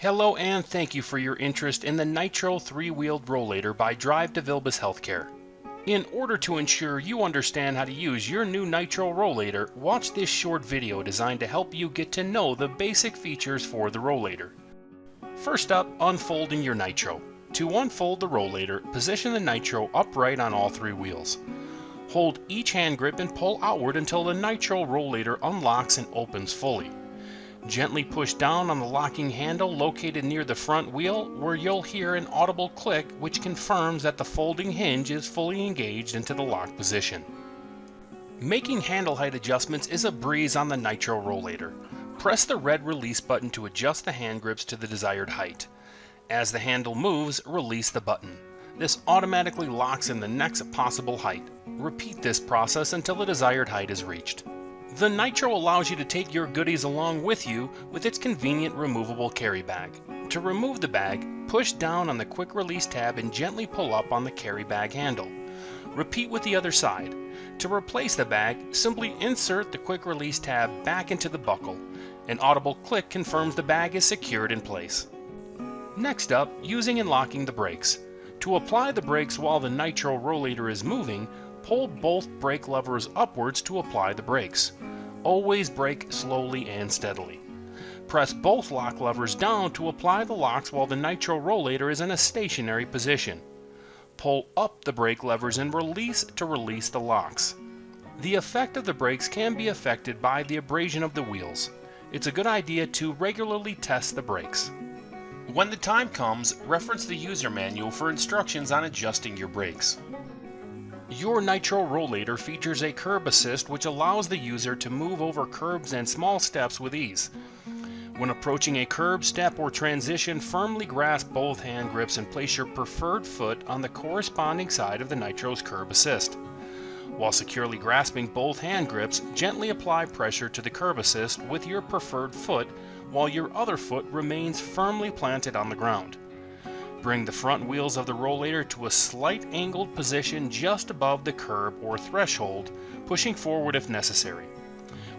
Hello and thank you for your interest in the Nitro 3-wheeled Rollator by Drive to Vilbus Healthcare. In order to ensure you understand how to use your new Nitro Rollator, watch this short video designed to help you get to know the basic features for the Rollator. First up, unfolding your Nitro. To unfold the Rollator, position the Nitro upright on all three wheels. Hold each hand grip and pull outward until the Nitro Rollator unlocks and opens fully. Gently push down on the locking handle located near the front wheel, where you'll hear an audible click which confirms that the folding hinge is fully engaged into the lock position. Making handle height adjustments is a breeze on the Nitro Rollator. Press the red release button to adjust the hand grips to the desired height. As the handle moves, release the button. This automatically locks in the next possible height. Repeat this process until the desired height is reached. The Nitro allows you to take your goodies along with you with its convenient removable carry bag. To remove the bag, push down on the quick release tab and gently pull up on the carry bag handle. Repeat with the other side. To replace the bag, simply insert the quick release tab back into the buckle. An audible click confirms the bag is secured in place. Next up, using and locking the brakes. To apply the brakes while the Nitro Rollator is moving, pull both brake levers upwards to apply the brakes. Always brake slowly and steadily. Press both lock levers down to apply the locks while the Nitro Rollator is in a stationary position. Pull up the brake levers and release to release the locks. The effect of the brakes can be affected by the abrasion of the wheels. It's a good idea to regularly test the brakes. When the time comes, reference the user manual for instructions on adjusting your brakes. Your Nitro Rollator features a curb assist which allows the user to move over curbs and small steps with ease. When approaching a curb, step, or transition, firmly grasp both hand grips and place your preferred foot on the corresponding side of the Nitro's curb assist. While securely grasping both hand grips, gently apply pressure to the curb assist with your preferred foot while your other foot remains firmly planted on the ground. Bring the front wheels of the Rollator to a slight angled position just above the curb or threshold, pushing forward if necessary.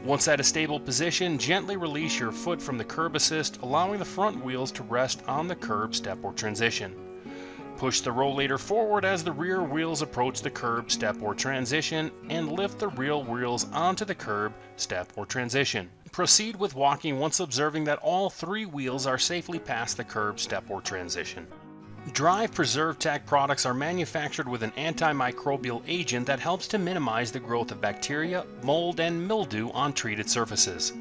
Once at a stable position, gently release your foot from the curb assist, allowing the front wheels to rest on the curb, step, or transition. Push the Rollator forward as the rear wheels approach the curb, step, or transition, and lift the rear wheels onto the curb, step, or transition. Proceed with walking once observing that all three wheels are safely past the curb, step, or transition. Drive Preserve Tech products are manufactured with an antimicrobial agent that helps to minimize the growth of bacteria, mold, and mildew on treated surfaces.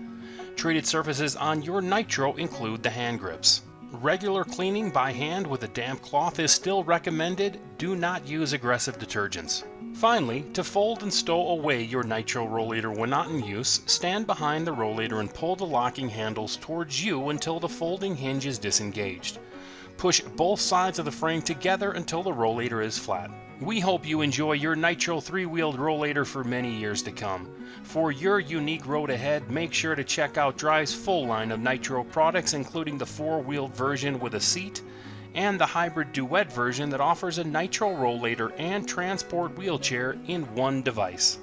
Treated surfaces on your Nitro include the hand grips. Regular cleaning by hand with a damp cloth is still recommended. Do not use aggressive detergents. Finally, to fold and stow away your Nitro Rollator when not in use, stand behind the Rollator and pull the locking handles towards you until the folding hinge is disengaged. Push both sides of the frame together until the Rollator is flat. We hope you enjoy your Nitro 3-wheeled Rollator for many years to come. For your unique road ahead, make sure to check out Drive's full line of Nitro products, including the 4-wheeled version with a seat and the hybrid duet version that offers a Nitro Rollator and transport wheelchair in one device.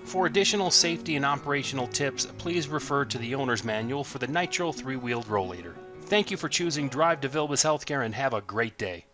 For additional safety and operational tips, please refer to the owner's manual for the Nitro 3-wheeled Rollator. Thank you for choosing Drive to Vilbus Healthcare and have a great day.